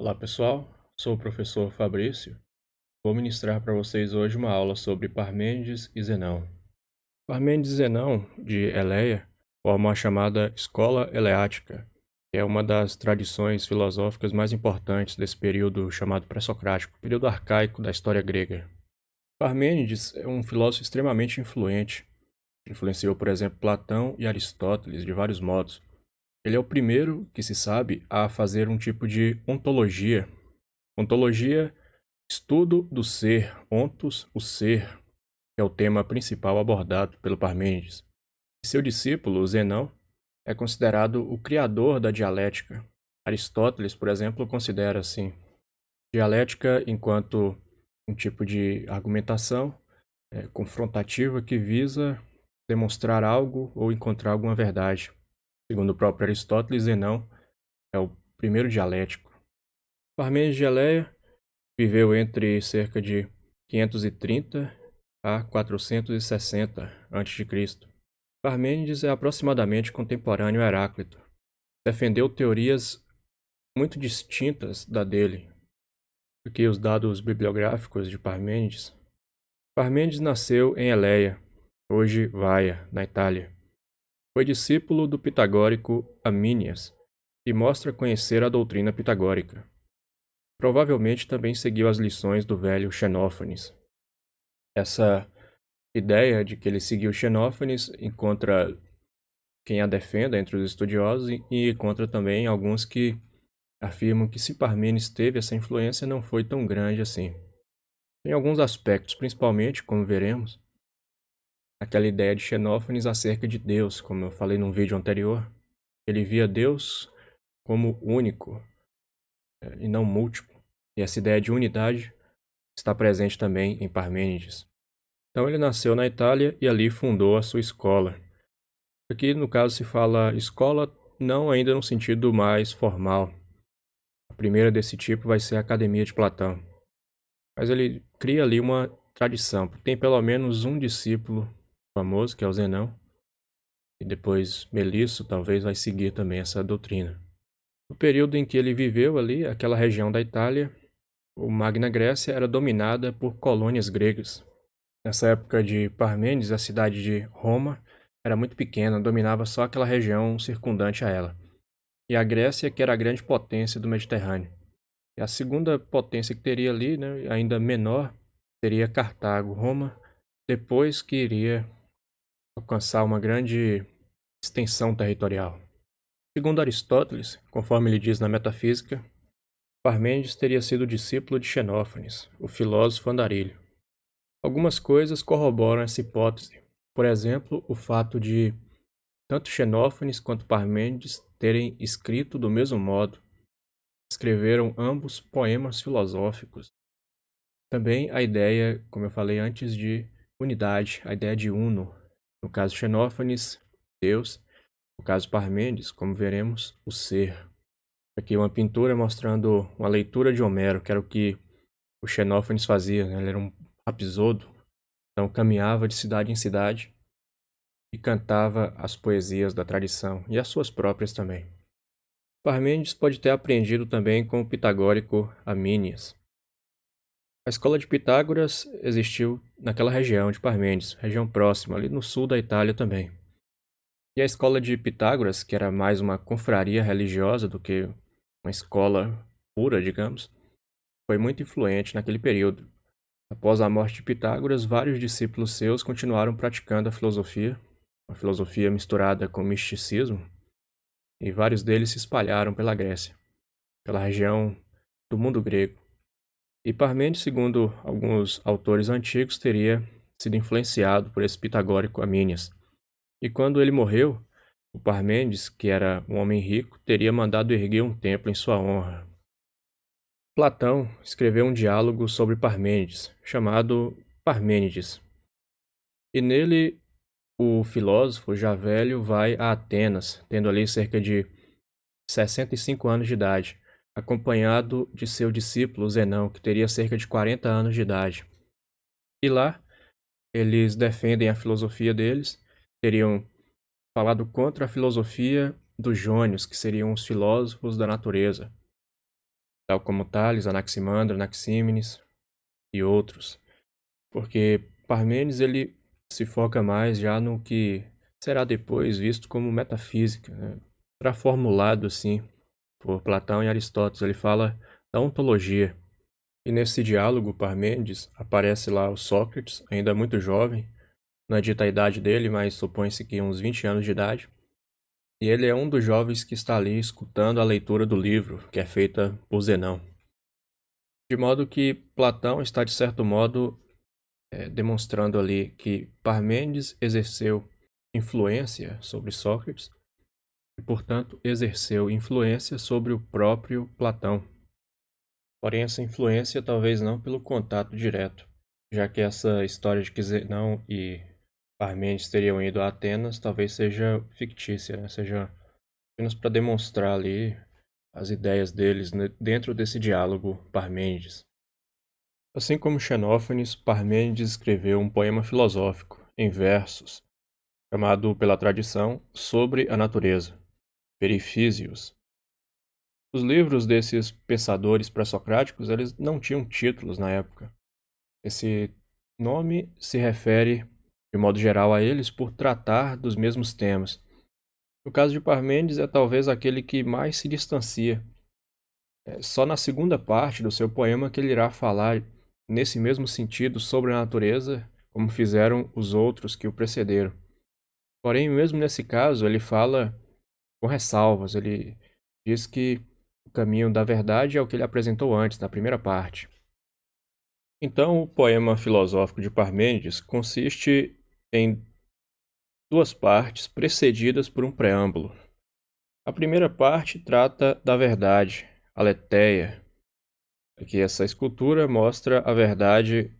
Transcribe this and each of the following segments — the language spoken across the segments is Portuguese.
Olá pessoal, sou o professor Fabrício. Vou ministrar para vocês hoje uma aula sobre Parmênides e Zenão. Parmênides e Zenão, de Eleia, formam a chamada Escola Eleática, que é uma das tradições filosóficas mais importantes desse período chamado pré-socrático, período arcaico da história grega. Parmênides é um filósofo extremamente influente. Influenciou, por exemplo, Platão e Aristóteles de vários modos. Ele é o primeiro que se sabe a fazer um tipo de ontologia. Ontologia, estudo do ser, ontos, o ser, que é o tema principal abordado pelo Parmênides. Seu discípulo, Zenão, é considerado o criador da dialética. Aristóteles, por exemplo, considera assim: dialética enquanto um tipo de argumentação confrontativa que visa demonstrar algo ou encontrar alguma verdade. Segundo o próprio Aristóteles, Zenão é o primeiro dialético. Parmênides de Eleia viveu entre cerca de 530 a 460 a.C. Parmênides é aproximadamente contemporâneo a Heráclito. Defendeu teorias muito distintas da dele, porque os dados bibliográficos de Parmênides. Parmênides nasceu em Eleia, hoje Vaia, na Itália. Foi discípulo do pitagórico Amínias e mostra conhecer a doutrina pitagórica. Provavelmente também seguiu as lições do velho Xenófanes. Essa ideia de que ele seguiu Xenófanes encontra quem a defenda entre os estudiosos e encontra também alguns que afirmam que se Parmênides teve essa influência não foi tão grande assim. Em alguns aspectos, principalmente, como veremos, aquela ideia de Xenófanes acerca de Deus, como eu falei num vídeo anterior, ele via Deus como único e não múltiplo, e essa ideia de unidade está presente também em Parmênides. Então ele nasceu na Itália e ali fundou a sua escola. Aqui, no caso, se fala escola não ainda no sentido mais formal. A primeira desse tipo vai ser a Academia de Platão. Mas ele cria ali uma tradição. Tem pelo menos um discípulo famoso, que é o Zenão, e depois Melisso talvez vai seguir também essa doutrina. No período em que ele viveu ali, aquela região da Itália, o Magna Grécia era dominada por colônias gregas. Nessa época de Parmênides, a cidade de Roma era muito pequena, dominava só aquela região circundante a ela. E a Grécia, que era a grande potência do Mediterrâneo. E a segunda potência que teria ali, né, ainda menor, seria Cartago. Roma, depois que iria alcançar uma grande extensão territorial. Segundo Aristóteles, conforme ele diz na Metafísica, Parmênides teria sido discípulo de Xenófanes, o filósofo andarilho. Algumas coisas corroboram essa hipótese. Por exemplo, o fato de tanto Xenófanes quanto Parmênides terem escrito do mesmo modo. Escreveram ambos poemas filosóficos. Também a ideia, como eu falei antes, de unidade, a ideia de uno. No caso Xenófanes, Deus. No caso Parmênides, como veremos, o ser. Aqui uma pintura mostrando uma leitura de Homero, que era o que o Xenófanes fazia, né? Ele era um rapsodo, então caminhava de cidade em cidade e cantava as poesias da tradição e as suas próprias também. Parmênides pode ter aprendido também com o pitagórico Amínias. A escola de Pitágoras existiu naquela região de Parmênides, região próxima, ali no sul da Itália também. E a escola de Pitágoras, que era mais uma confraria religiosa do que uma escola pura, digamos, foi muito influente naquele período. Após a morte de Pitágoras, vários discípulos seus continuaram praticando a filosofia, uma filosofia misturada com misticismo, e vários deles se espalharam pela Grécia, pela região do mundo grego. E Parmênides, segundo alguns autores antigos, teria sido influenciado por esse pitagórico Amínias. E quando ele morreu, o Parmênides, que era um homem rico, teria mandado erguer um templo em sua honra. Platão escreveu um diálogo sobre Parmênides, chamado Parmênides. E nele, o filósofo, já velho, vai a Atenas, tendo ali cerca de 65 anos de idade, acompanhado de seu discípulo Zenão, que teria cerca de 40 anos de idade. E lá, eles defendem a filosofia deles, teriam falado contra a filosofia dos jônios, que seriam os filósofos da natureza. tal como Tales, Anaximandro, Anaxímenes e outros, porque Parmênides ele se foca mais já no que será depois visto como metafísica, né? Será formulado assim por Platão e Aristóteles. Ele fala da ontologia. E nesse diálogo, Parmênides, aparece lá o Sócrates, ainda muito jovem, não é dita a idade dele, mas supõe-se que uns 20 anos de idade. E ele é um dos jovens que está ali escutando a leitura do livro, que é feita por Zenão. De modo que Platão está, de certo modo, demonstrando ali que Parmênides exerceu influência sobre Sócrates e, portanto, exerceu influência sobre o próprio Platão. Porém, essa influência talvez não pelo contato direto, já que essa história de que Zenão e Parmênides teriam ido a Atenas talvez seja fictícia, né? Seja apenas para demonstrar ali as ideias deles dentro desse diálogo Parmênides. Assim como Xenófanes, Parmênides escreveu um poema filosófico, em versos, chamado pela tradição Sobre a Natureza, Perifísios. Os livros desses pensadores pré-socráticos, eles não tinham títulos na época. Esse nome se refere, de modo geral, a eles por tratar dos mesmos temas. No caso de Parmênides, é talvez aquele que mais se distancia. É só na segunda parte do seu poema que ele irá falar nesse mesmo sentido sobre a natureza, como fizeram os outros que o precederam. Porém, mesmo nesse caso, ele fala com ressalvas. Ele diz que o caminho da verdade é o que ele apresentou antes, na primeira parte. Então, o poema filosófico de Parmênides consiste em duas partes precedidas por um preâmbulo. A primeira parte trata da verdade, aletheia, que essa escultura mostra a verdade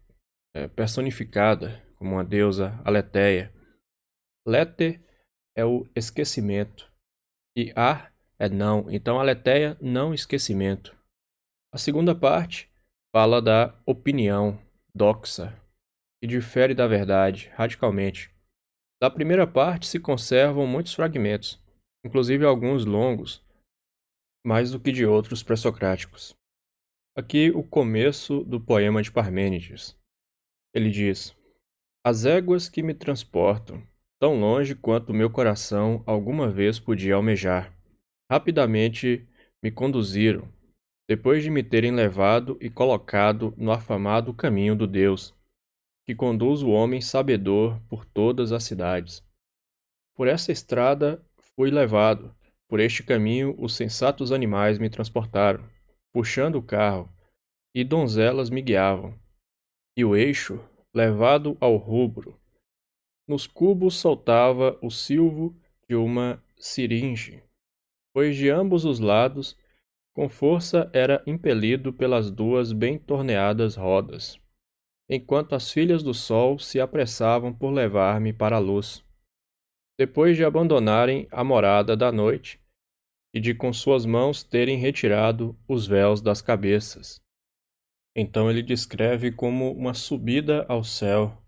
personificada como uma deusa aletheia. Lete é o esquecimento e a é não, então aletheia, não esquecimento. A segunda parte fala da opinião, doxa, que difere da verdade radicalmente. Da primeira parte se conservam muitos fragmentos, inclusive alguns longos, mais do que de outros pré-socráticos. Aqui o começo do poema de Parmênides. Ele diz: As éguas que me transportam, tão longe quanto meu coração alguma vez podia almejar, rapidamente me conduziram, depois de me terem levado e colocado no afamado caminho do Deus, que conduz o homem sabedor por todas as cidades. Por essa estrada fui levado, por este caminho os sensatos animais me transportaram, puxando o carro, e donzelas me guiavam, e o eixo, levado ao rubro, nos cubos soltava o silvo de uma siringe, pois de ambos os lados, com força era impelido pelas duas bem torneadas rodas, enquanto as filhas do sol se apressavam por levar-me para a luz. Depois de abandonarem a morada da noite e de com suas mãos terem retirado os véus das cabeças. Então ele descreve como uma subida ao céu,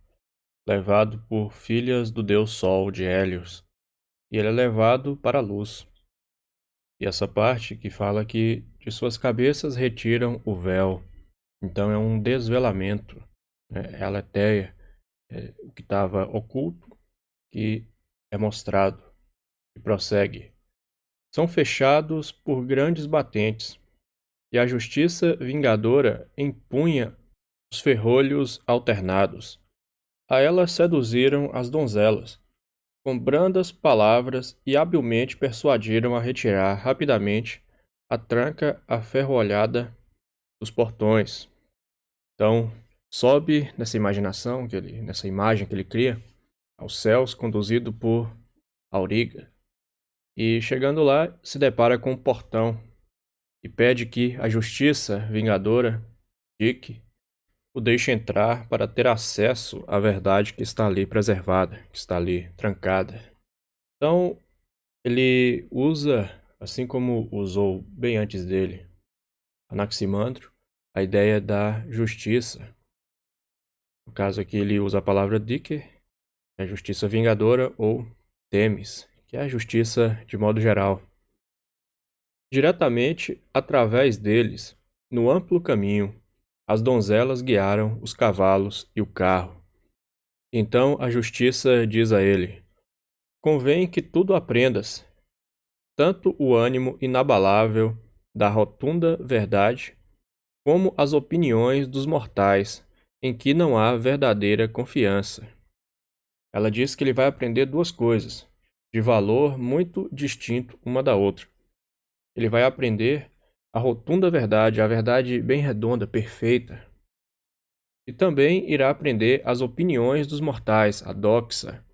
levado por filhas do deus Sol de Hélios, e ele é levado para a luz. E essa parte que fala que de suas cabeças retiram o véu, então é um desvelamento, né? É a aletheia, o que estava oculto, que é mostrado e prossegue. São fechados por grandes batentes, e a justiça vingadora empunha os ferrolhos alternados. A ela seduziram as donzelas, com brandas palavras e habilmente persuadiram a retirar rapidamente a tranca aferrolhada dos portões. Então, sobe nessa imaginação, nessa imagem que ele cria, aos céus conduzido por Auriga. E chegando lá, se depara com um portão e pede que a justiça vingadora, Dick, o deixe entrar para ter acesso à verdade que está ali preservada, que está ali trancada. Então, ele usa, assim como usou bem antes dele, Anaximandro, a ideia da justiça. No caso aqui, ele usa a palavra Dike, que é a justiça vingadora, ou Temis, que é a justiça de modo geral. Diretamente através deles, No amplo caminho, as donzelas guiaram os cavalos e o carro. Então a justiça diz a ele: convém que tudo aprendas, tanto o ânimo inabalável da rotunda verdade, como as opiniões dos mortais, em que não há verdadeira confiança. Ela diz que ele vai aprender duas coisas, de valor muito distinto uma da outra. Ele vai aprender a rotunda verdade, a verdade bem redonda, perfeita. E também irá aprender as opiniões dos mortais, a doxa,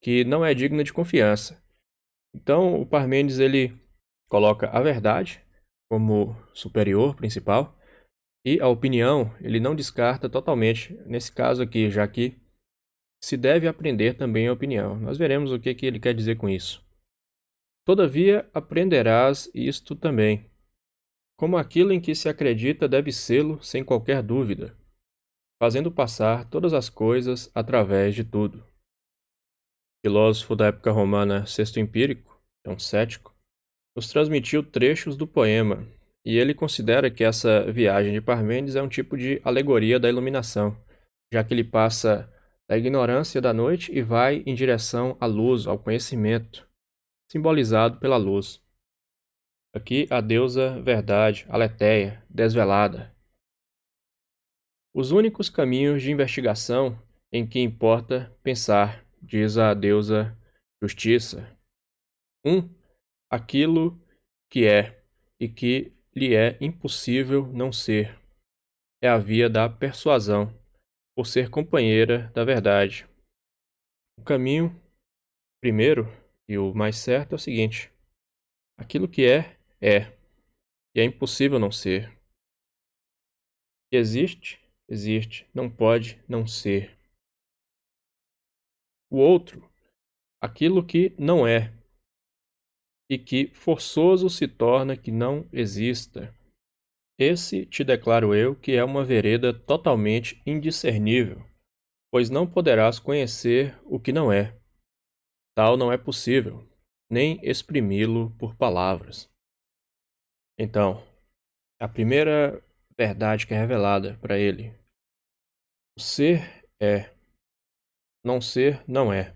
que não é digna de confiança. Então, o Parmênides ele coloca a verdade como superior principal e a opinião ele não descarta totalmente, nesse caso aqui, já que se deve aprender também a opinião. Nós veremos o que ele quer dizer com isso. Todavia, aprenderás isto também, como aquilo em que se acredita deve sê-lo sem qualquer dúvida, fazendo passar todas as coisas através de tudo. O filósofo da época romana Sexto Empírico, é um cético, nos transmitiu trechos do poema, e ele considera que essa viagem de Parmênides é um tipo de alegoria da iluminação, já que ele passa da ignorância da noite e vai em direção à luz, ao conhecimento, simbolizado pela luz. Aqui a deusa Verdade, Aletheia, desvelada. Os únicos caminhos de investigação em que importa pensar, diz a deusa Justiça. Aquilo que é e que lhe é impossível não ser. É a via da persuasão, por ser companheira da verdade. O caminho, primeiro e o mais certo, é o seguinte: aquilo que é, e é impossível não ser. Que existe, existe, não pode não ser. O outro, aquilo que não é, e que forçoso se torna que não exista. Esse te declaro eu que é uma vereda totalmente indiscernível, pois não poderás conhecer o que não é. Tal não é possível, nem exprimi-lo por palavras. Então, a primeira verdade que é revelada para ele: o ser é, não ser não é.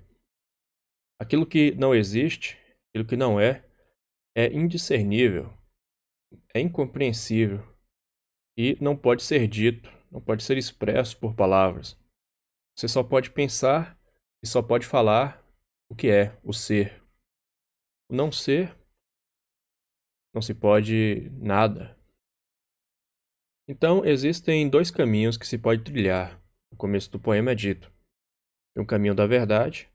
Aquilo que não existe, aquilo que não é indiscernível, é incompreensível e não pode ser dito, não pode ser expresso por palavras. Você só pode pensar e só pode falar o que é o ser. O não ser, não se pode nada. Então, existem dois caminhos que se pode trilhar. No começo do poema é dito: tem o caminho da verdade,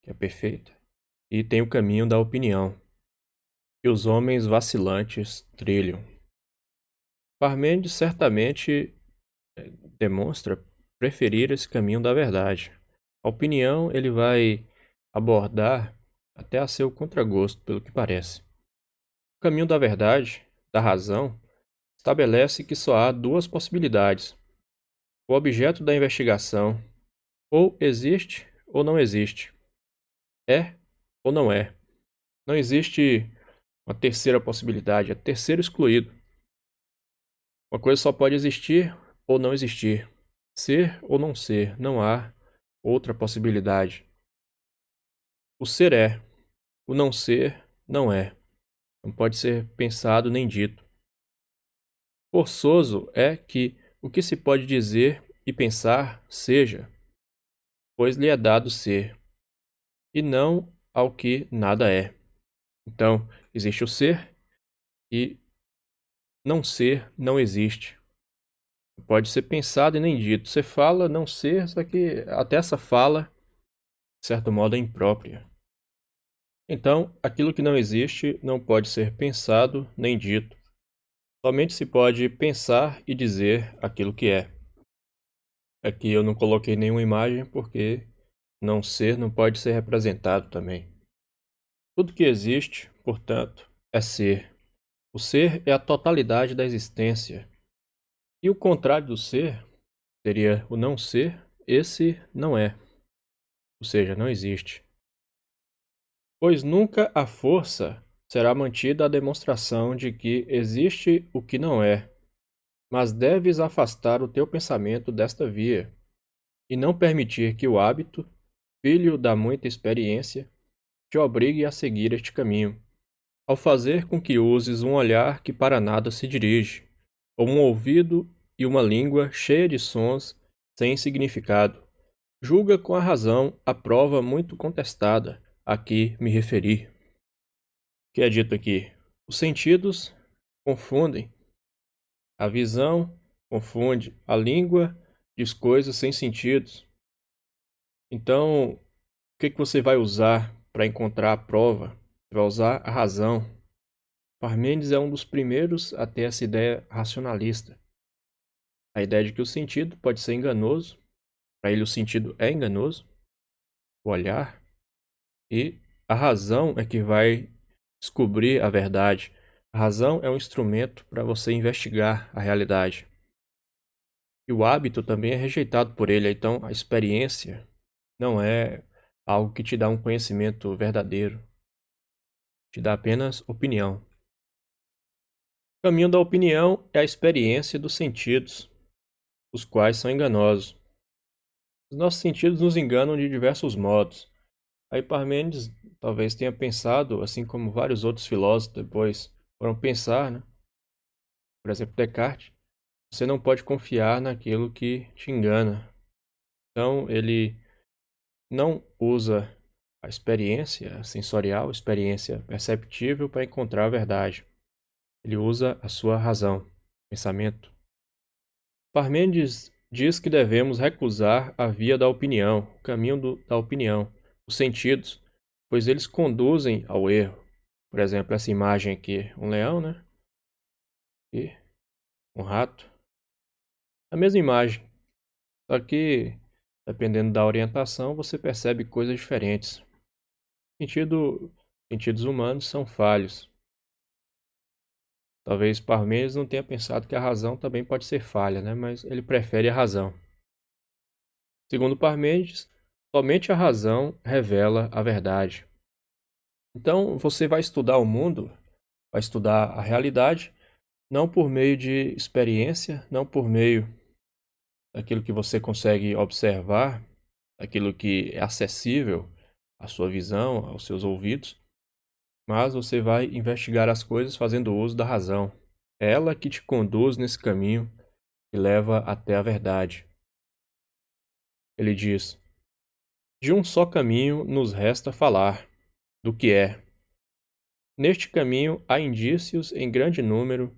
que é perfeita, e tem o caminho da opinião, que os homens vacilantes trilham. Parmênides certamente demonstra preferir esse caminho da verdade. A opinião ele vai abordar até a seu contragosto, pelo que parece. O caminho da verdade, da razão, estabelece que só há duas possibilidades. O objeto da investigação ou existe ou não existe. É ou não é. Não existe uma terceira possibilidade, é terceiro excluído. Uma coisa só pode existir ou não existir. Ser ou não ser, não há outra possibilidade. O ser é, o não ser não é. Não pode ser pensado nem dito. Forçoso é que o que se pode dizer e pensar seja, pois lhe é dado ser, e não ao que nada é. Então, existe o ser e não ser não existe. Não pode ser pensado e nem dito. Você fala não ser, só que até essa fala, de certo modo, é imprópria. Então, aquilo que não existe não pode ser pensado nem dito. Somente se pode pensar e dizer aquilo que é. Aqui eu não coloquei nenhuma imagem porque não ser não pode ser representado também. Tudo que existe, portanto, é ser. O ser é a totalidade da existência. E o contrário do ser seria o não ser, esse não é. Ou seja, não existe. Pois nunca à força será mantida a demonstração de que existe o que não é, mas deves afastar o teu pensamento desta via, e não permitir que o hábito, filho da muita experiência, te obrigue a seguir este caminho, ao fazer com que uses um olhar que para nada se dirige, ou um ouvido e uma língua cheia de sons sem significado. Julga com a razão a prova muito contestada a que me referi. Que é dito aqui: os sentidos confundem, a visão confunde, a língua diz coisas sem sentidos. Então, o que você vai usar para encontrar a prova? Você vai usar a razão. Parmênides é um dos primeiros a ter essa ideia racionalista. A ideia de que o sentido pode ser enganoso, para ele o sentido é enganoso, o olhar, e a razão é que vai descobrir a verdade. A razão é um instrumento para você investigar a realidade. E o hábito também é rejeitado por ele, então a experiência não é algo que te dá um conhecimento verdadeiro, te dá apenas opinião. O caminho da opinião é a experiência dos sentidos, os quais são enganosos. Os nossos sentidos nos enganam de diversos modos. Aí Parmênides talvez tenha pensado, assim como vários outros filósofos depois foram pensar, né? Por exemplo, Descartes, você não pode confiar naquilo que te engana. Então, ele não usa a experiência sensorial, a experiência perceptível para encontrar a verdade. Ele usa a sua razão, pensamento. Parmênides diz que devemos recusar a via da opinião, o caminho da opinião, os sentidos, pois eles conduzem ao erro. Por exemplo, essa imagem aqui, um leão, né? E um rato. A mesma imagem, só que dependendo da orientação, você percebe coisas diferentes. Sentidos humanos são falhos. Talvez Parmênides não tenha pensado que a razão também pode ser falha, né? Mas ele prefere a razão. Segundo Parmênides, somente a razão revela a verdade. Então, você vai estudar o mundo, vai estudar a realidade, não por meio de experiência, não por meio daquilo que você consegue observar, daquilo que é acessível à sua visão, aos seus ouvidos, mas você vai investigar as coisas fazendo uso da razão. É ela que te conduz nesse caminho que leva até a verdade. Ele diz: de um só caminho nos resta falar, do que é. Neste caminho há indícios em grande número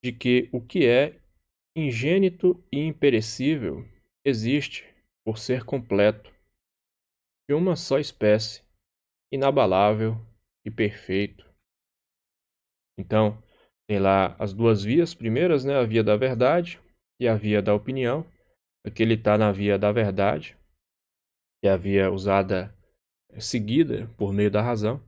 de que o que é ingênito e imperecível existe, por ser completo, de uma só espécie, inabalável e perfeito. Então, tem lá as duas vias primeiras, né? A via da verdade e a via da opinião. Aqui ele está na via da verdade, que é a via usada, seguida por meio da razão.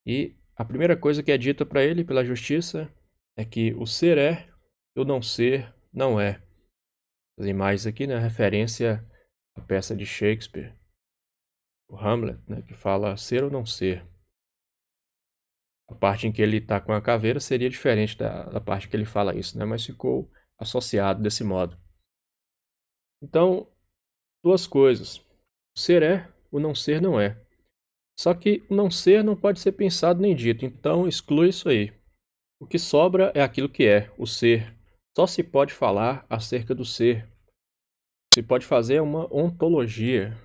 E a primeira coisa que é dita para ele pela justiça é que o ser é e o não ser não é. As imagens aqui, né, referência à peça de Shakespeare, o Hamlet, né, que fala ser ou não ser. A parte em que ele está com a caveira seria diferente da parte que ele fala isso, né, mas ficou associado desse modo. Então, duas coisas. O ser é, o não ser não é. Só que o não ser não pode ser pensado nem dito, então exclui isso aí. O que sobra é aquilo que é, o ser. Só se pode falar acerca do ser. Se pode fazer uma ontologia,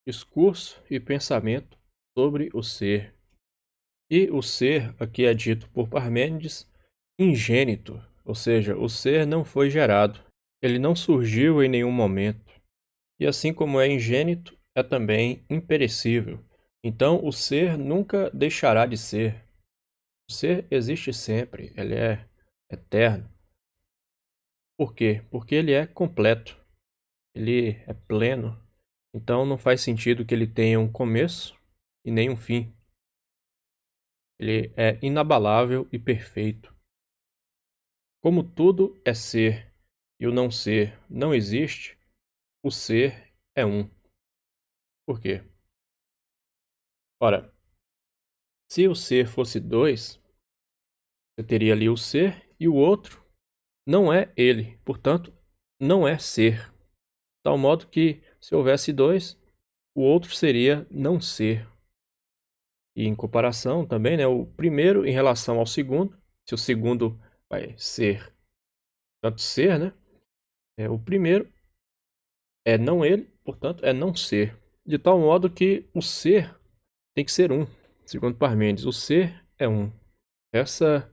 discurso e pensamento sobre o ser. E o ser, aqui é dito por Parmênides, ingênito, ou seja, o ser não foi gerado. Ele não surgiu em nenhum momento. E assim como é ingênito, é também imperecível. Então o ser nunca deixará de ser. O ser existe sempre, ele é eterno. Por quê? Porque ele é completo, ele é pleno. Então não faz sentido que ele tenha um começo e nem um fim. Ele é inabalável e perfeito. Como tudo é ser e o não ser não existe, o ser é um. Por quê? Ora, se o ser fosse dois, você teria ali o ser e o outro não é ele, portanto, não é ser. De tal modo que, se houvesse dois, o outro seria não ser. E em comparação também, né, o primeiro em relação ao segundo, se o segundo vai ser tanto ser, né? O primeiro é não ele, portanto, é não ser. De tal modo que o ser tem que ser um. Segundo Parmênides, o ser é um. Essa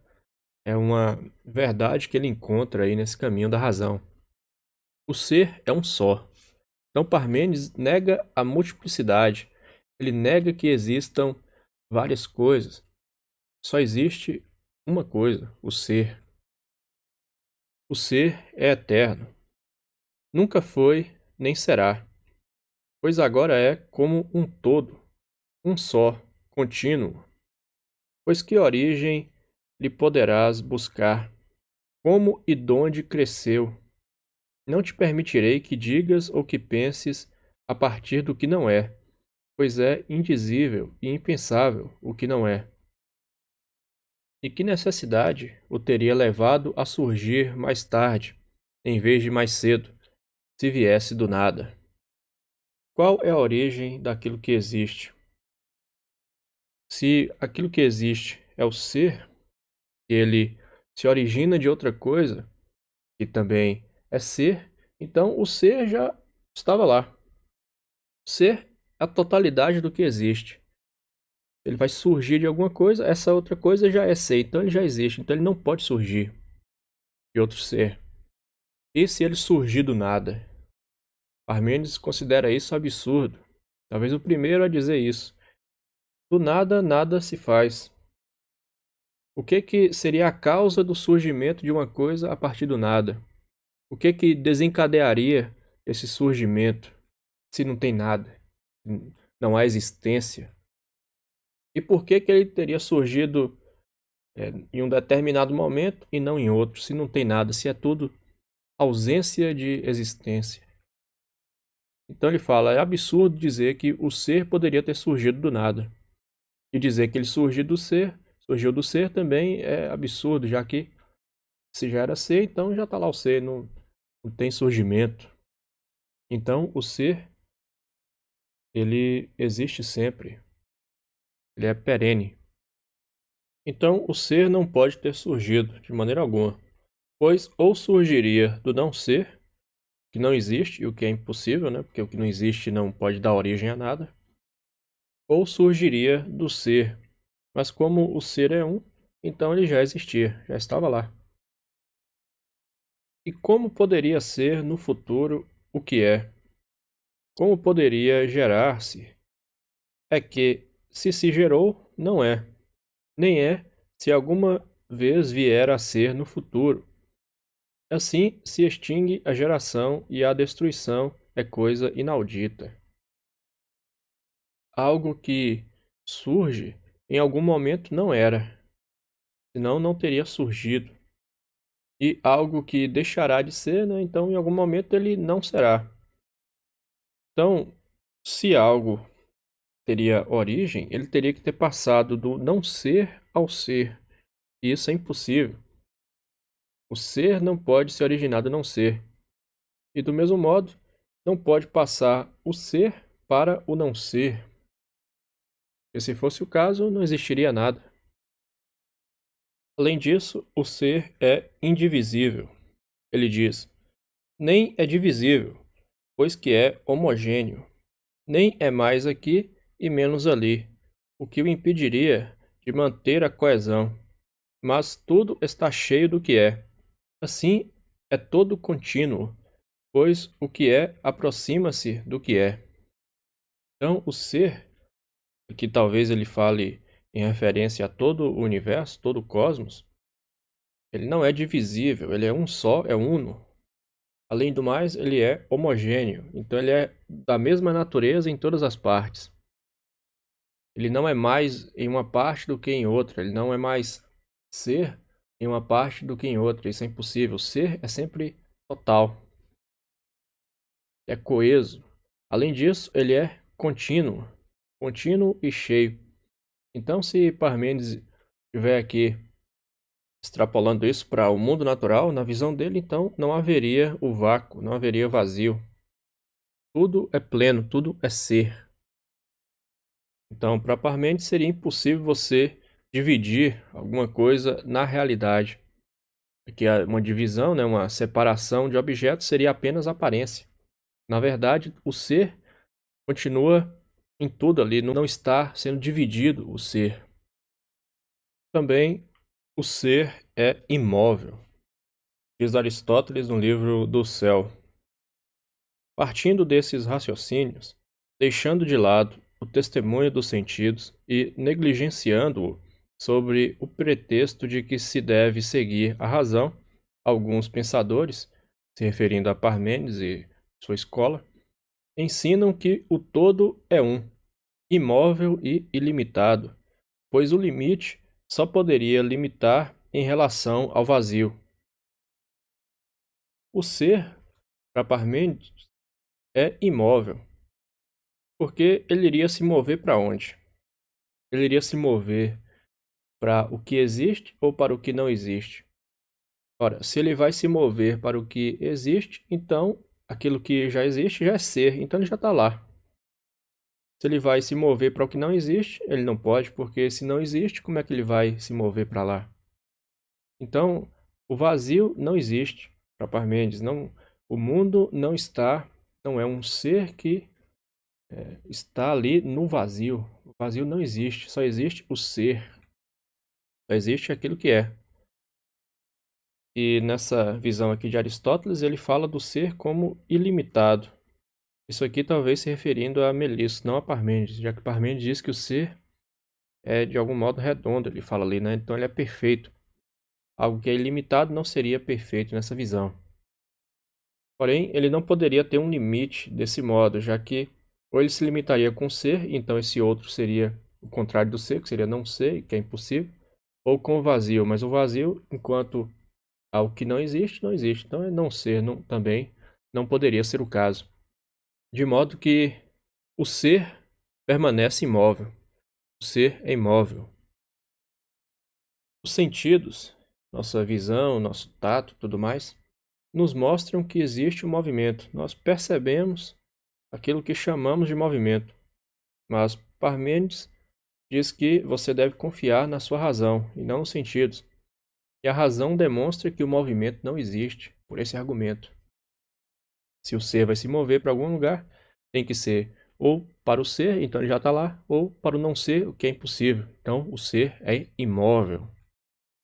é uma verdade que ele encontra aí nesse caminho da razão. O ser é um só. Então Parmênides nega a multiplicidade. Ele nega que existam várias coisas. Só existe uma coisa, o ser. O ser é eterno. Nunca foi, nem será, pois agora é como um todo, um só, contínuo. Pois que origem lhe poderás buscar? Como e donde cresceu? Não te permitirei que digas ou que penses a partir do que não é, pois é indizível e impensável o que não é. E que necessidade o teria levado a surgir mais tarde, em vez de mais cedo, se viesse do nada? Qual é a origem daquilo que existe? Se aquilo que existe é o ser, ele se origina de outra coisa, que também é ser, então o ser já estava lá. Ser é a totalidade do que existe. Ele vai surgir de alguma coisa, essa outra coisa já é ser, então ele já existe, então ele não pode surgir de outro ser. E se ele surgir do nada? Parmênides considera isso absurdo. Talvez o primeiro a dizer isso. Do nada, nada se faz. O que seria a causa do surgimento de uma coisa a partir do nada? O que desencadearia esse surgimento se não tem nada? Não há existência? E por que ele teria surgido em um determinado momento e não em outro, se não tem nada, se é tudo ausência de existência? Então ele fala, é absurdo dizer que o ser poderia ter surgido do nada. E dizer que ele surgiu do ser também é absurdo, já que se já era ser, então já está lá o ser, não tem surgimento. Então o ser, ele existe sempre, ele é perene. Então o ser não pode ter surgido de maneira alguma, pois ou surgiria do não ser, que não existe, e o que é impossível, né? Porque o que não existe não pode dar origem a nada, ou surgiria do ser, mas como o ser é um, então ele já existia, já estava lá. E como poderia ser no futuro o que é? Como poderia gerar-se? É que, se gerou, não é, nem é se alguma vez vier a ser no futuro. Assim se extingue a geração e a destruição é coisa inaudita. Algo que surge em algum momento não era, senão não teria surgido. E algo que deixará de ser, né, então em algum momento ele não será. Então, se algo teria origem, ele teria que ter passado do não ser ao ser. E isso é impossível. O ser não pode se originar do não ser. E do mesmo modo, não pode passar o ser para o não ser. Porque se fosse o caso, não existiria nada. Além disso, o ser é indivisível. Ele diz: nem é divisível, pois que é homogêneo. Nem é mais aqui e menos ali, o que o impediria de manter a coesão. Mas tudo está cheio do que é. Assim, é todo contínuo, pois o que é aproxima-se do que é. Então, o ser, que talvez ele fale em referência a todo o universo, todo o cosmos, ele não é divisível, ele é um só, é uno. Além do mais, ele é homogêneo, então ele é da mesma natureza em todas as partes. Ele não é mais em uma parte do que em outra, ele não é mais ser em uma parte do que em outra, isso é impossível. Ser é sempre total, é coeso. Além disso, ele é contínuo, contínuo e cheio. Então, se Parmênides estiver aqui Extrapolando isso para o mundo natural, na visão dele, então, não haveria o vácuo, não haveria vazio. Tudo é pleno, tudo é ser. Então, para Parmênides, seria impossível você dividir alguma coisa na realidade. Aqui uma divisão, né, uma separação de objetos seria apenas aparência. Na verdade, o ser continua em tudo ali, não está sendo dividido o ser. Também o ser é imóvel, diz Aristóteles no livro do Céu. Partindo desses raciocínios, deixando de lado o testemunho dos sentidos e negligenciando-o sobre o pretexto de que se deve seguir a razão, alguns pensadores, se referindo a Parmênides e sua escola, ensinam que o todo é um, imóvel e ilimitado, pois o limite só poderia limitar em relação ao vazio. O ser, para Parmênides, é imóvel, porque ele iria se mover para onde? Ele iria se mover para o que existe ou para o que não existe? Ora, se ele vai se mover para o que existe, então aquilo que já existe já é ser, então ele já está lá. Se ele vai se mover para o que não existe, ele não pode, porque se não existe, como é que ele vai se mover para lá? Então, o vazio não existe para Parmênides. Não, o mundo não é um ser que está ali no vazio. O vazio não existe, só existe o ser, só existe aquilo que é. E nessa visão aqui de Aristóteles, ele fala do ser como ilimitado. Isso aqui talvez se referindo a Melisso, não a Parmênides, já que Parmênides diz que o ser é de algum modo redondo, ele fala ali, né? Então ele é perfeito. Algo que é ilimitado não seria perfeito nessa visão. Porém, ele não poderia ter um limite desse modo, já que ou ele se limitaria com ser, então esse outro seria o contrário do ser, que seria não ser, que é impossível, ou com o vazio, mas o vazio, enquanto algo que não existe, não existe. Então é não ser, também não poderia ser o caso. De modo que o ser permanece imóvel. O ser é imóvel. Os sentidos, nossa visão, nosso tato, tudo mais, nos mostram que existe um movimento. Nós percebemos aquilo que chamamos de movimento. Mas Parmênides diz que você deve confiar na sua razão e não nos sentidos. E a razão demonstra que o movimento não existe, por esse argumento. Se o ser vai se mover para algum lugar, tem que ser ou para o ser, então ele já está lá, ou para o não ser, o que é impossível. Então o ser é imóvel.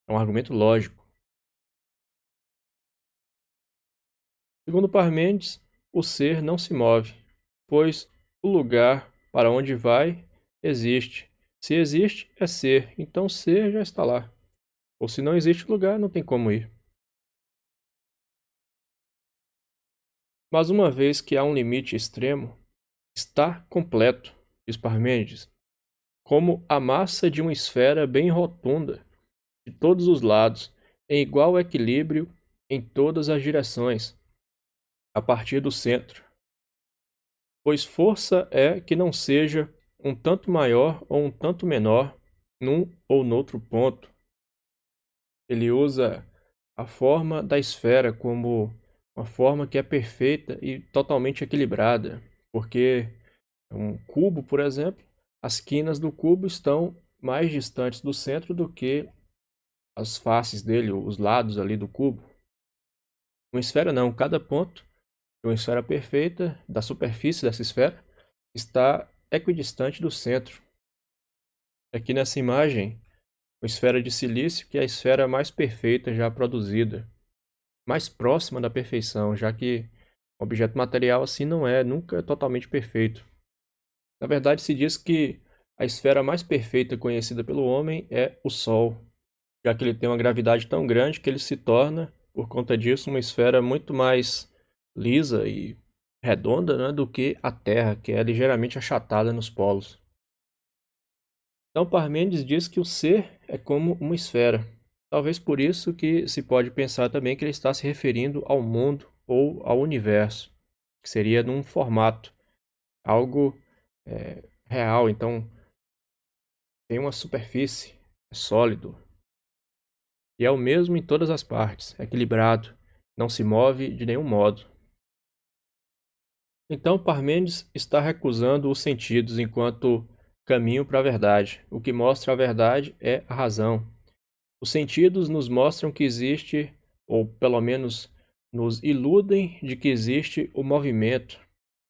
É um argumento lógico. Segundo Parmênides, o ser não se move, pois o lugar para onde vai existe. Se existe, é ser, então ser já está lá. Ou se não existe lugar, não tem como ir. Mas uma vez que há um limite extremo, está completo, diz Parmênides, como a massa de uma esfera bem rotunda, de todos os lados, em igual equilíbrio em todas as direções, a partir do centro. Pois força é que não seja um tanto maior ou um tanto menor num ou noutro ponto. Ele usa a forma da esfera como uma forma que é perfeita e totalmente equilibrada, porque um cubo, por exemplo, as quinas do cubo estão mais distantes do centro do que as faces dele, os lados ali do cubo. Uma esfera não, cada ponto de uma esfera perfeita, da superfície dessa esfera, está equidistante do centro. Aqui nessa imagem, uma esfera de silício, que é a esfera mais perfeita já produzida, mais próxima da perfeição, já que o objeto material assim não é nunca totalmente perfeito. Na verdade, se diz que a esfera mais perfeita conhecida pelo homem é o Sol, já que ele tem uma gravidade tão grande que ele se torna, por conta disso, uma esfera muito mais lisa e redonda, né, do que a Terra, que é ligeiramente achatada nos polos. Então Parmênides diz que o ser é como uma esfera. Talvez por isso que se pode pensar também que ele está se referindo ao mundo ou ao universo, que seria num formato, algo real. Então tem uma superfície, é sólido. e é o mesmo em todas as partes, equilibrado, não se move de nenhum modo. Então Parmênides está recusando os sentidos enquanto caminho para a verdade. O que mostra a verdade é a razão. Os sentidos nos mostram que existe, ou pelo menos nos iludem de que existe o movimento,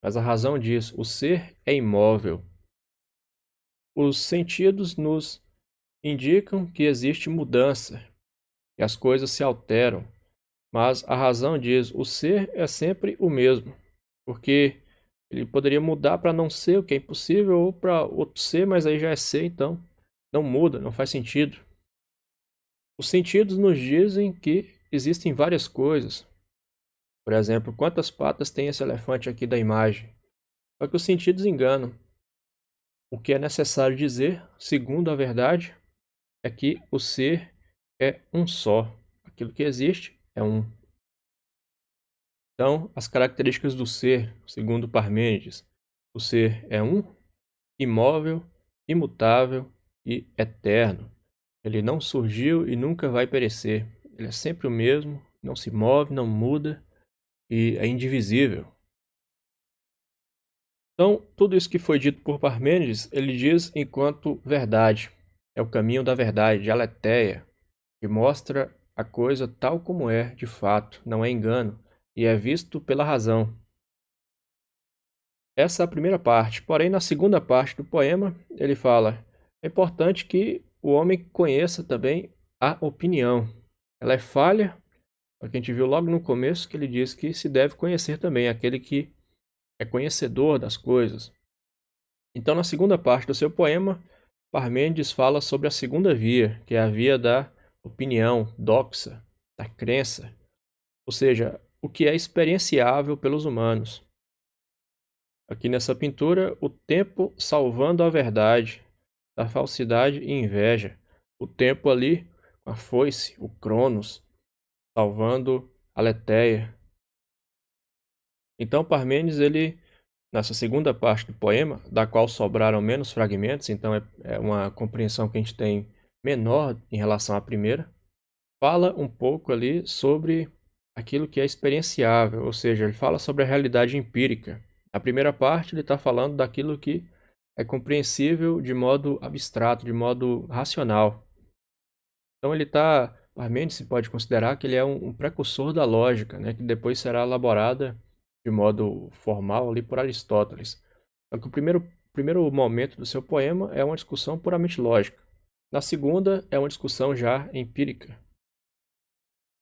mas a razão diz: o ser é imóvel. Os sentidos nos indicam que existe mudança, que as coisas se alteram, mas a razão diz: o ser é sempre o mesmo, porque ele poderia mudar para não ser, o que é impossível, ou para outro ser, mas aí já é ser, então não muda, não faz sentido. Os sentidos nos dizem que existem várias coisas. Por exemplo, quantas patas tem esse elefante aqui da imagem? Só que os sentidos enganam. O que é necessário dizer, segundo a verdade, é que o ser é um só. Aquilo que existe é um. Então, as características do ser, segundo Parmênides, o ser é um, imóvel, imutável e eterno. Ele não surgiu e nunca vai perecer. Ele é sempre o mesmo, não se move, não muda e é indivisível. Então, tudo isso que foi dito por Parmênides, ele diz enquanto verdade. É o caminho da verdade, de aletheia, que mostra a coisa tal como é, de fato, não é engano, e é visto pela razão. Essa é a primeira parte. Porém, na segunda parte do poema, ele fala: é importante que o homem conheça também a opinião. Ela é falha, é o que a gente viu logo no começo, que ele diz que se deve conhecer também aquele que é conhecedor das coisas. Então, na segunda parte do seu poema, Parmênides fala sobre a segunda via, que é a via da opinião, doxa, da crença, ou seja, o que é experienciável pelos humanos. Aqui nessa pintura, o tempo salvando a verdade, da falsidade e inveja. O tempo ali, com a foice, o Cronos, salvando a Letéia. Então, Parmênides, ele, nessa segunda parte do poema, da qual sobraram menos fragmentos, então é uma compreensão que a gente tem menor em relação à primeira, fala um pouco ali sobre aquilo que é experienciável, ou seja, ele fala sobre a realidade empírica. Na primeira parte, ele está falando daquilo que é compreensível de modo abstrato, de modo racional. Então ele está, Parmênides se pode considerar que ele é um precursor da lógica, né, que depois será elaborada de modo formal ali por Aristóteles. Só que o primeiro momento do seu poema é uma discussão puramente lógica. Na segunda, é uma discussão já empírica.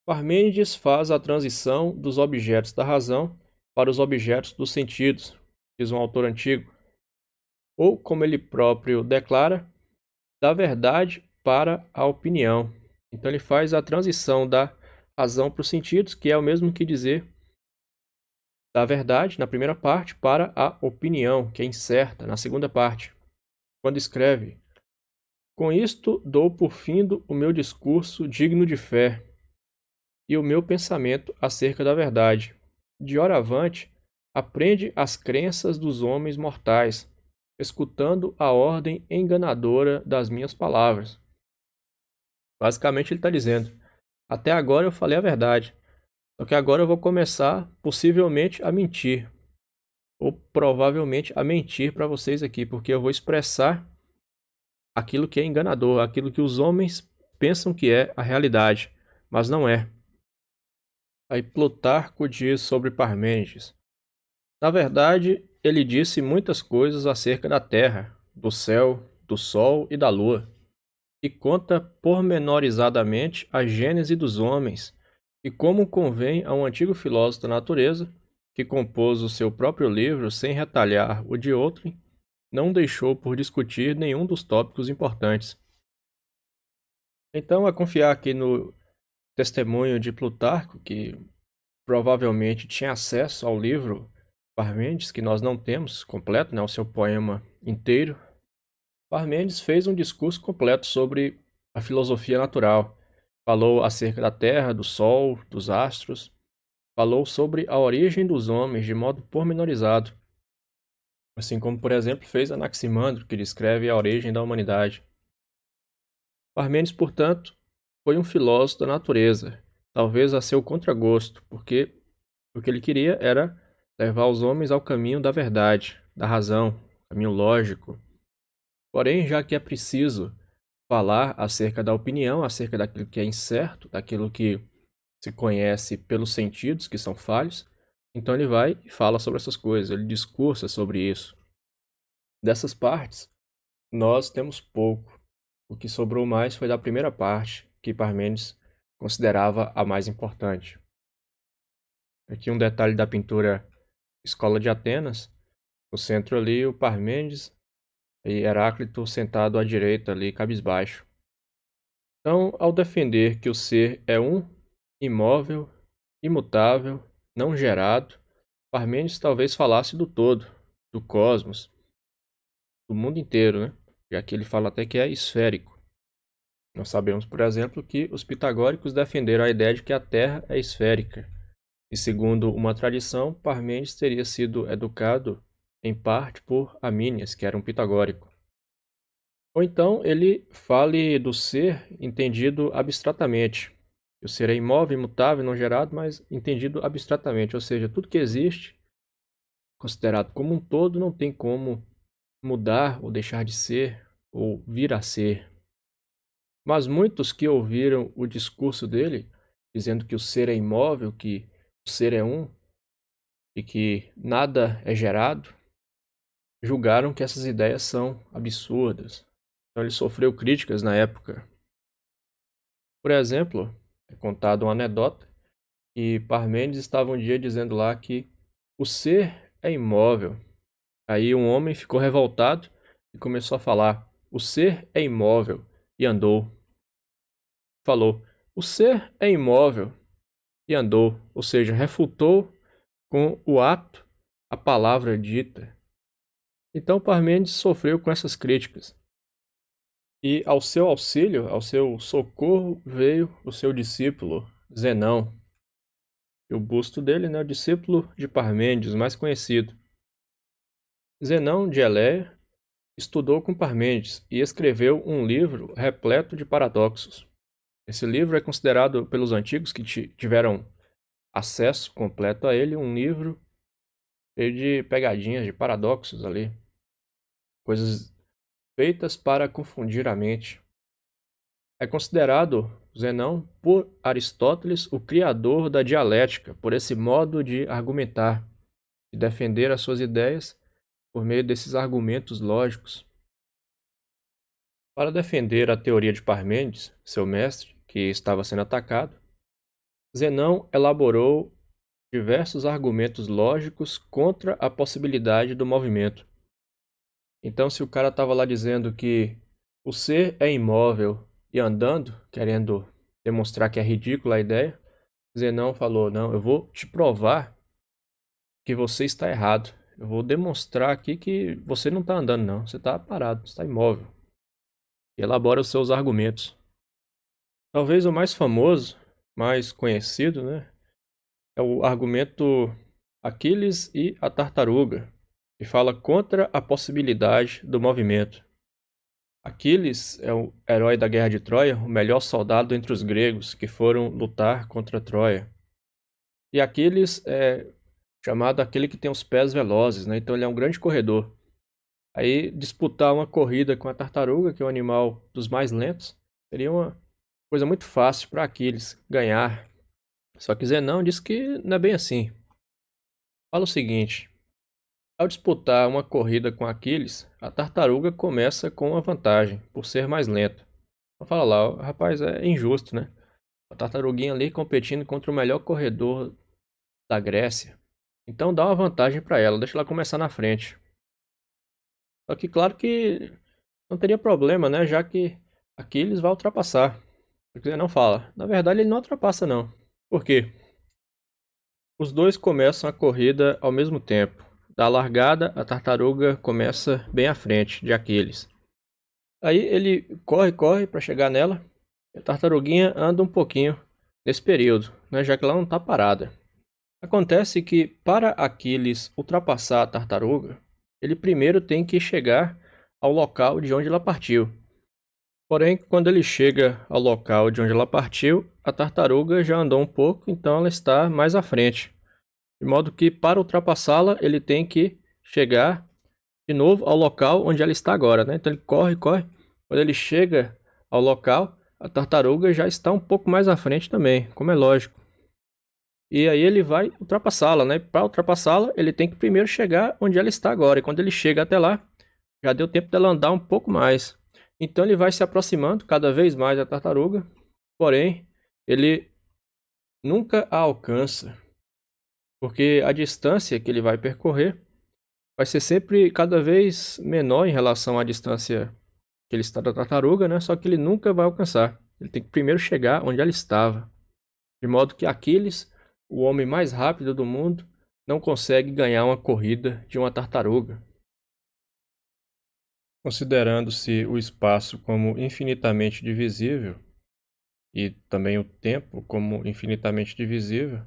Parmênides faz a transição dos objetos da razão para os objetos dos sentidos, diz um autor antigo, ou, como ele próprio declara, da verdade para a opinião. Então ele faz a transição da razão para os sentidos, que é o mesmo que dizer da verdade na primeira parte para a opinião, que é incerta na segunda parte. Quando escreve: com isto dou por findo o meu discurso digno de fé e o meu pensamento acerca da verdade. De hora avante, aprende as crenças dos homens mortais, escutando a ordem enganadora das minhas palavras. Basicamente, ele está dizendo: até agora eu falei a verdade, só que agora eu vou começar, possivelmente, a mentir, ou provavelmente a mentir para vocês aqui, porque eu vou expressar aquilo que é enganador, aquilo que os homens pensam que é a realidade, mas não é. Aí Plutarco diz sobre Parmênides: na verdade, ele disse muitas coisas acerca da terra, do céu, do sol e da lua, e conta pormenorizadamente a gênese dos homens, e como convém a um antigo filósofo da natureza, que compôs o seu próprio livro sem retalhar o de outrem, não deixou por discutir nenhum dos tópicos importantes. Então, a confiar aqui no testemunho de Plutarco, que provavelmente tinha acesso ao livro Parmênides, que nós não temos completo, né, o seu poema inteiro, Parmênides fez um discurso completo sobre a filosofia natural. Falou acerca da Terra, do Sol, dos astros. Falou sobre a origem dos homens de modo pormenorizado, assim como, por exemplo, fez Anaximandro, que descreve a origem da humanidade. Parmênides, portanto, foi um filósofo da natureza, talvez a seu contragosto, porque o que ele queria era levar os homens ao caminho da verdade, da razão, caminho lógico. Porém, já que é preciso falar acerca da opinião, acerca daquilo que é incerto, daquilo que se conhece pelos sentidos, que são falhos, então ele vai e fala sobre essas coisas, ele discursa sobre isso. Dessas partes, nós temos pouco. O que sobrou mais foi da primeira parte, que Parmênides considerava a mais importante. Aqui um detalhe da pintura Escola de Atenas, no centro ali o Parmênides e Heráclito sentado à direita ali, cabisbaixo. Então, ao defender que o ser é um, imóvel, imutável, não gerado, Parmênides talvez falasse do todo, do cosmos, do mundo inteiro, né? Já que ele fala até que é esférico. Nós sabemos, por exemplo, que os pitagóricos defenderam a ideia de que a Terra é esférica. E segundo uma tradição, Parmênides teria sido educado em parte por Amínias, que era um pitagórico. Ou então ele fale do ser entendido abstratamente. O ser é imóvel, imutável, não gerado, mas entendido abstratamente, ou seja, tudo que existe, considerado como um todo, não tem como mudar ou deixar de ser ou vir a ser. Mas muitos que ouviram o discurso dele, dizendo que o ser é imóvel, que o ser é um e que nada é gerado, julgaram que essas ideias são absurdas. Então ele sofreu críticas na época. Por exemplo, é contado uma anedota que Parmênides estava um dia dizendo lá que o ser é imóvel. Aí um homem ficou revoltado e começou a falar: o ser é imóvel, e andou. Falou: o ser é imóvel, e andou, ou seja, refutou com o ato a palavra dita. Então Parmênides sofreu com essas críticas. E ao seu auxílio, ao seu socorro, veio o seu discípulo, Zenão. E o busto dele, né, o discípulo de Parmênides, mais conhecido. Zenão de Eleia estudou com Parmênides e escreveu um livro repleto de paradoxos. Esse livro é considerado pelos antigos que tiveram acesso completo a ele, um livro cheio de pegadinhas, de paradoxos ali, coisas feitas para confundir a mente. É considerado, Zenão, por Aristóteles, o criador da dialética, por esse modo de argumentar, de defender as suas ideias por meio desses argumentos lógicos. Para defender a teoria de Parmênides, seu mestre, que estava sendo atacado, Zenão elaborou diversos argumentos lógicos contra a possibilidade do movimento. Então, se o cara estava lá dizendo que o ser é imóvel e andando, querendo demonstrar que é ridícula a ideia, Zenão falou: não, eu vou te provar que você está errado. Eu vou demonstrar aqui que você não está andando, não. Você está parado, você está imóvel. E elabora os seus argumentos. Talvez o mais famoso, mais conhecido, né, é o argumento Aquiles e a tartaruga, que fala contra a possibilidade do movimento. Aquiles é o herói da Guerra de Troia, o melhor soldado entre os gregos que foram lutar contra Troia. E Aquiles é chamado aquele que tem os pés velozes, né? Então ele é um grande corredor. Aí disputar uma corrida com a tartaruga, que é um animal dos mais lentos, seria uma coisa muito fácil para Aquiles ganhar. Só que Zenão diz que não é bem assim. Fala o seguinte: ao disputar uma corrida com Aquiles, a tartaruga começa com uma vantagem, por ser mais lenta. Então fala lá, rapaz, é injusto, né? A tartaruguinha ali competindo contra o melhor corredor da Grécia. Então dá uma vantagem para ela, deixa ela começar na frente. Só que claro que não teria problema, né? Já que Aquiles vai ultrapassar. Porque não fala. Na verdade ele não ultrapassa não. Por quê? Os dois começam a corrida ao mesmo tempo. Da largada, a tartaruga começa bem à frente de Aquiles. Aí ele corre para chegar nela. E a tartaruguinha anda um pouquinho nesse período, né? Já que ela não está parada. Acontece que para Aquiles ultrapassar a tartaruga, ele primeiro tem que chegar ao local de onde ela partiu. Porém, quando ele chega ao local de onde ela partiu, a tartaruga já andou um pouco, então ela está mais à frente. De modo que, para ultrapassá-la, ele tem que chegar de novo ao local onde ela está agora, né? Então ele corre, corre. Quando ele chega ao local, a tartaruga já está um pouco mais à frente também, como é lógico. E aí ele vai ultrapassá-la, né? Para ultrapassá-la, ele tem que primeiro chegar onde ela está agora. E quando ele chega até lá, já deu tempo dela andar um pouco mais. Então ele vai se aproximando cada vez mais da tartaruga, porém ele nunca a alcança, porque a distância que ele vai percorrer vai ser sempre cada vez menor em relação à distância que ele está da tartaruga, né? Só que ele nunca vai alcançar. Ele tem que primeiro chegar onde ela estava. De modo que Aquiles, o homem mais rápido do mundo, não consegue ganhar uma corrida de uma tartaruga. Considerando-se o espaço como infinitamente divisível e também o tempo como infinitamente divisível,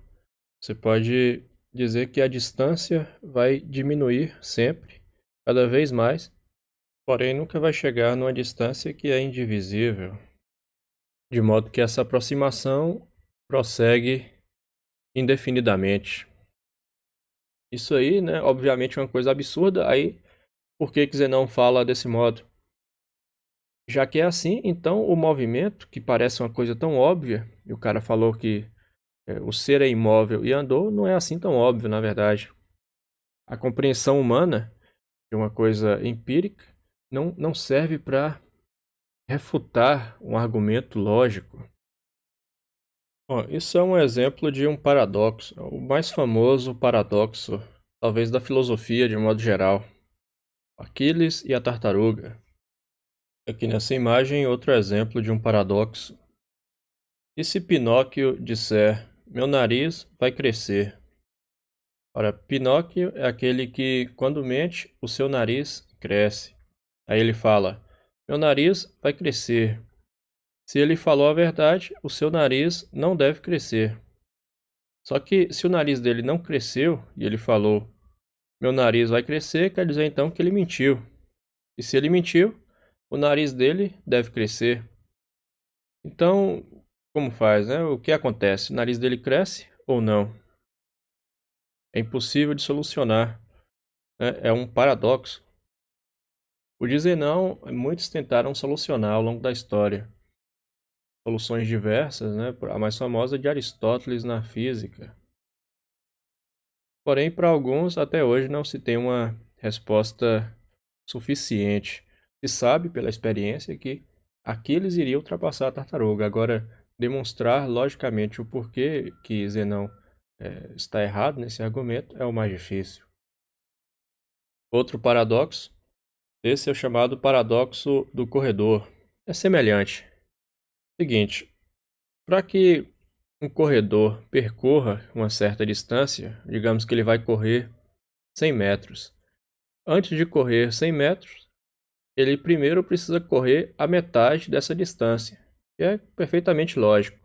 você pode dizer que a distância vai diminuir sempre, cada vez mais, porém nunca vai chegar numa distância que é indivisível, de modo que essa aproximação prossegue indefinidamente. Isso aí, né, obviamente é uma coisa absurda, aí por que Zenão fala desse modo? Já que é assim, então o movimento, que parece uma coisa tão óbvia, e o cara falou que o ser é imóvel e andou, não é assim tão óbvio, na verdade. A compreensão humana de uma coisa empírica não serve para refutar um argumento lógico. Bom, isso é um exemplo de um paradoxo, o mais famoso paradoxo, talvez da filosofia de modo geral. Aquiles e a tartaruga. Aqui nessa imagem, outro exemplo de um paradoxo. E se Pinóquio disser, meu nariz vai crescer? Ora, Pinóquio é aquele que, quando mente, o seu nariz cresce. Aí ele fala, meu nariz vai crescer. Se ele falou a verdade, o seu nariz não deve crescer. Só que se o nariz dele não cresceu e ele falou, meu nariz vai crescer, quer dizer então que ele mentiu. E se ele mentiu, o nariz dele deve crescer. Então, como faz, né? O que acontece? O nariz dele cresce ou não? É impossível de solucionar, né? É um paradoxo. O dizer não, muitos tentaram solucionar ao longo da história. Soluções diversas, né? A mais famosa é de Aristóteles na física. Porém, para alguns, até hoje não se tem uma resposta suficiente. Se sabe pela experiência que Aquiles iria ultrapassar a tartaruga. Agora, demonstrar logicamente o porquê que Zenão está errado nesse argumento é o mais difícil. Outro paradoxo, esse é o chamado paradoxo do corredor. É semelhante. Seguinte, para que um corredor percorra uma certa distância, digamos que ele vai correr 100 metros. Antes de correr 100 metros, ele primeiro precisa correr a metade dessa distância, que é perfeitamente lógico.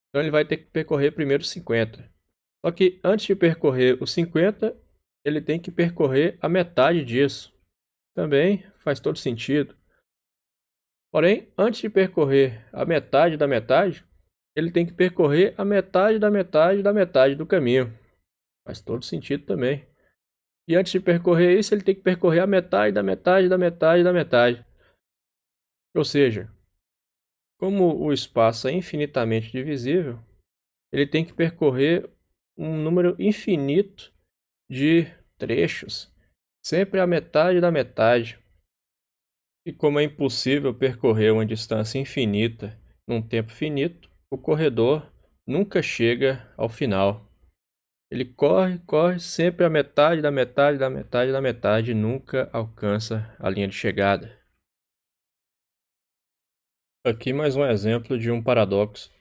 Então ele vai ter que percorrer primeiro 50. Só que antes de percorrer os 50, ele tem que percorrer a metade disso. Também faz todo sentido. Porém, antes de percorrer a metade da metade, ele tem que percorrer a metade da metade da metade do caminho. Faz todo sentido também. E antes de percorrer isso, ele tem que percorrer a metade da metade da metade da metade. Ou seja, como o espaço é infinitamente divisível, ele tem que percorrer um número infinito de trechos, sempre a metade da metade. E como é impossível percorrer uma distância infinita num tempo finito, o corredor nunca chega ao final. Ele corre, corre sempre a metade da metade da metade da metade e nunca alcança a linha de chegada. Aqui mais um exemplo de um paradoxo.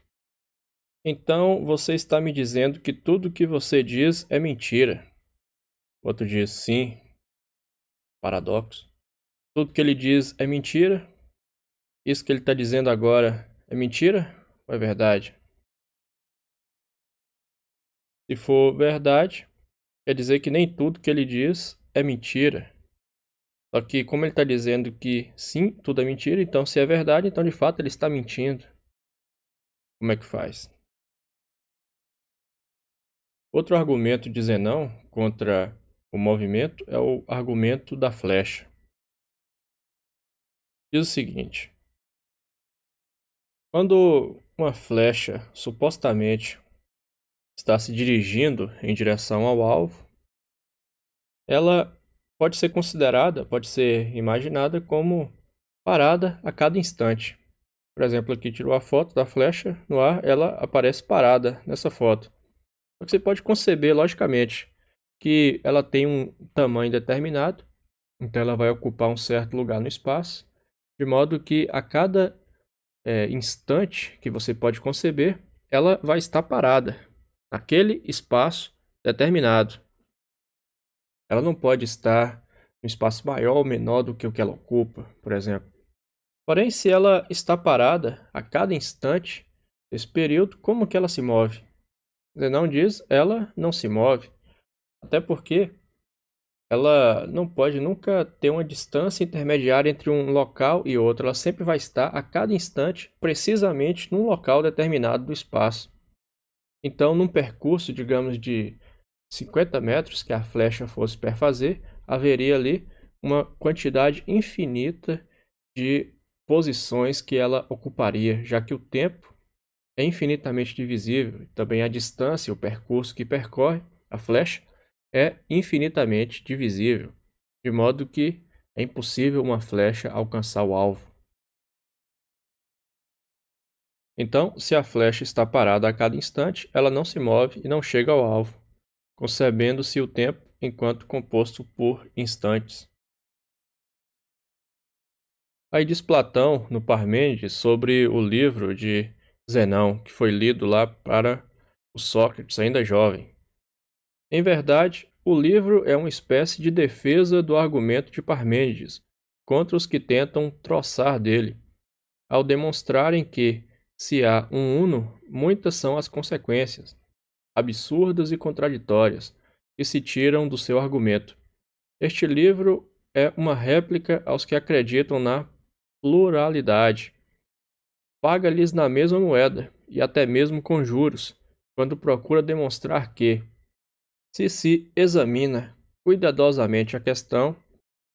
Então você está me dizendo que tudo que você diz é mentira. Outro diz sim, paradoxo. Tudo que ele diz é mentira? Isso que ele está dizendo agora é mentira ou é verdade? Se for verdade, quer dizer que nem tudo que ele diz é mentira. Só que como ele está dizendo que sim, tudo é mentira, então se é verdade, então de fato ele está mentindo. Como é que faz? Outro argumento de Zenão contra o movimento é o argumento da flecha. Diz o seguinte: quando uma flecha supostamente está se dirigindo em direção ao alvo, ela pode ser considerada, pode ser imaginada como parada a cada instante. Por exemplo, aqui tirou a foto da flecha no ar, ela aparece parada nessa foto. Você pode conceber, logicamente, que ela tem um tamanho determinado, então ela vai ocupar um certo lugar no espaço, de modo que a cada instante que você pode conceber, ela vai estar parada naquele espaço determinado. Ela não pode estar em um espaço maior ou menor do que o que ela ocupa, por exemplo. Porém, se ela está parada a cada instante desse período, como que ela se move? Zenão diz, ela não se move, até porque ela não pode nunca ter uma distância intermediária entre um local e outro. Ela sempre vai estar a cada instante precisamente num local determinado do espaço. Então, num percurso, digamos, de 50 metros que a flecha fosse perfazer, haveria ali uma quantidade infinita de posições que ela ocuparia, já que o tempo é infinitamente divisível, também a distância, o percurso que percorre a flecha é infinitamente divisível, de modo que é impossível uma flecha alcançar o alvo. Então, se a flecha está parada a cada instante, ela não se move e não chega ao alvo, concebendo-se o tempo enquanto composto por instantes. Aí diz Platão, no Parmênides, sobre o livro de Zenão, que foi lido lá para o Sócrates, ainda jovem. Em verdade, o livro é uma espécie de defesa do argumento de Parmênides contra os que tentam troçar dele, ao demonstrarem que, se há um uno, muitas são as consequências, absurdas e contraditórias, que se tiram do seu argumento. Este livro é uma réplica aos que acreditam na pluralidade. Paga-lhes na mesma moeda, e até mesmo com juros, quando procura demonstrar que, se examina cuidadosamente a questão,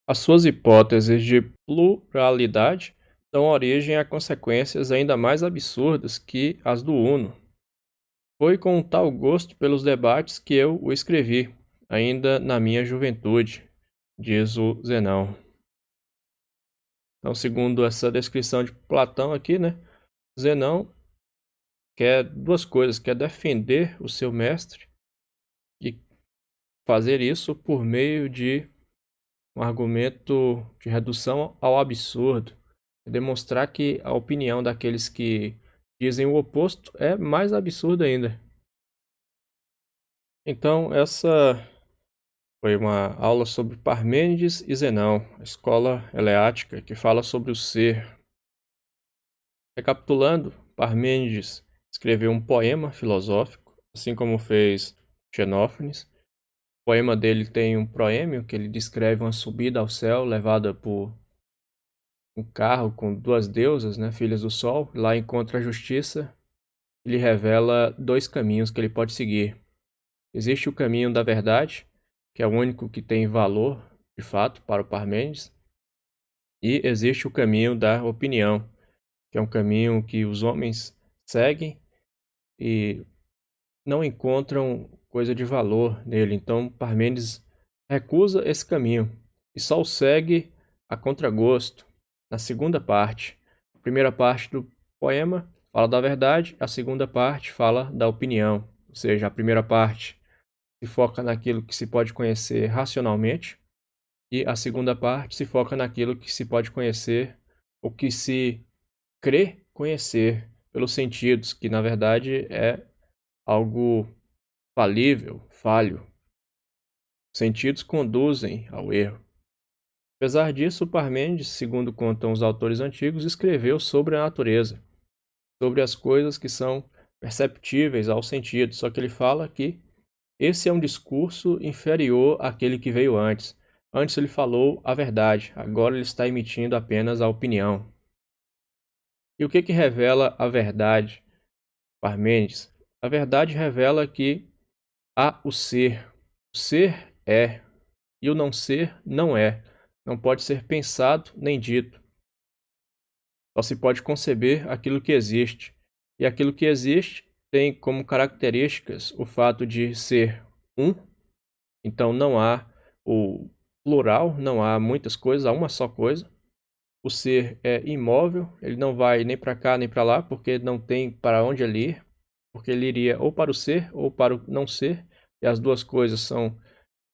as suas hipóteses de pluralidade dão origem a consequências ainda mais absurdas que as do uno. Foi com tal gosto pelos debates que eu o escrevi, ainda na minha juventude, diz o Zenão. Então, segundo essa descrição de Platão aqui, né, Zenão quer duas coisas, quer defender o seu mestre e fazer isso por meio de um argumento de redução ao absurdo, demonstrar que a opinião daqueles que dizem o oposto é mais absurda ainda. Então, essa foi uma aula sobre Parmênides e Zenão, a escola eleática que fala sobre o ser. Recapitulando, Parmênides escreveu um poema filosófico, assim como fez Xenófanes. O poema dele tem um proêmio que ele descreve uma subida ao céu levada por um carro com duas deusas, né, filhas do sol. Lá encontra a justiça e lhe revela dois caminhos que ele pode seguir. Existe o caminho da verdade, que é o único que tem valor, de fato, para o Parmênides, e existe o caminho da opinião, que é um caminho que os homens seguem e não encontram coisa de valor nele. Então, Parmênides recusa esse caminho e só o segue a contragosto. Na segunda parte, a primeira parte do poema fala da verdade, a segunda parte fala da opinião. Ou seja, a primeira parte se foca naquilo que se pode conhecer racionalmente e a segunda parte se foca naquilo que se pode conhecer, ou que se crê conhecer pelos sentidos, que na verdade é algo falível, falho. Os sentidos conduzem ao erro. Apesar disso, Parmênides, segundo contam os autores antigos, escreveu sobre a natureza, sobre as coisas que são perceptíveis aos sentidos, só que ele fala que esse é um discurso inferior àquele que veio antes. Antes ele falou a verdade, agora ele está emitindo apenas a opinião. E o que revela a verdade, Parmênides? A verdade revela que há o ser. O ser é, e o não ser não é. Não pode ser pensado nem dito. Só se pode conceber aquilo que existe. E aquilo que existe tem como características o fato de ser um, então não há o plural, não há muitas coisas, há uma só coisa. O ser é imóvel, ele não vai nem para cá nem para lá, porque não tem para onde ele ir, porque ele iria ou para o ser ou para o não ser, e as duas coisas são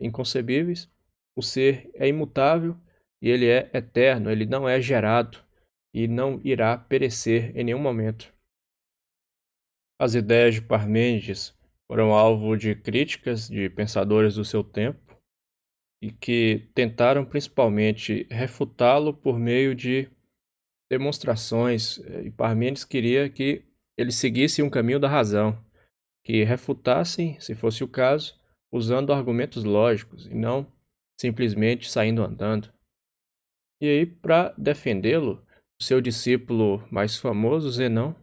inconcebíveis. O ser é imutável e ele é eterno, ele não é gerado e não irá perecer em nenhum momento. As ideias de Parmênides foram alvo de críticas de pensadores do seu tempo e que tentaram principalmente refutá-lo por meio de demonstrações, e Parmênides queria que ele seguisse um caminho da razão, que refutassem, se fosse o caso, usando argumentos lógicos e não simplesmente saindo andando. E aí, para defendê-lo, o seu discípulo mais famoso, Zenão,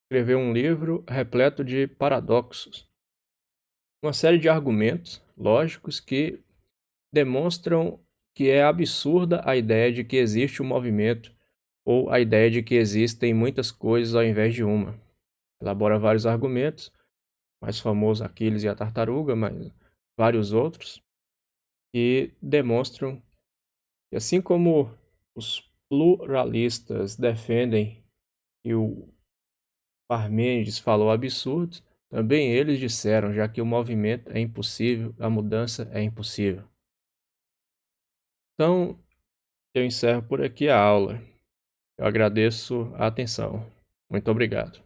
escreveu um livro repleto de paradoxos, uma série de argumentos lógicos que demonstram que é absurda a ideia de que existe um movimento ou a ideia de que existem muitas coisas ao invés de uma. Elabora vários argumentos, mais famoso Aquiles e a tartaruga, mas vários outros, que demonstram que assim como os pluralistas defendem que o Parmênides falou absurdos, também eles disseram, já que o movimento é impossível, a mudança é impossível. Então, eu encerro por aqui a aula. Eu agradeço a atenção. Muito obrigado.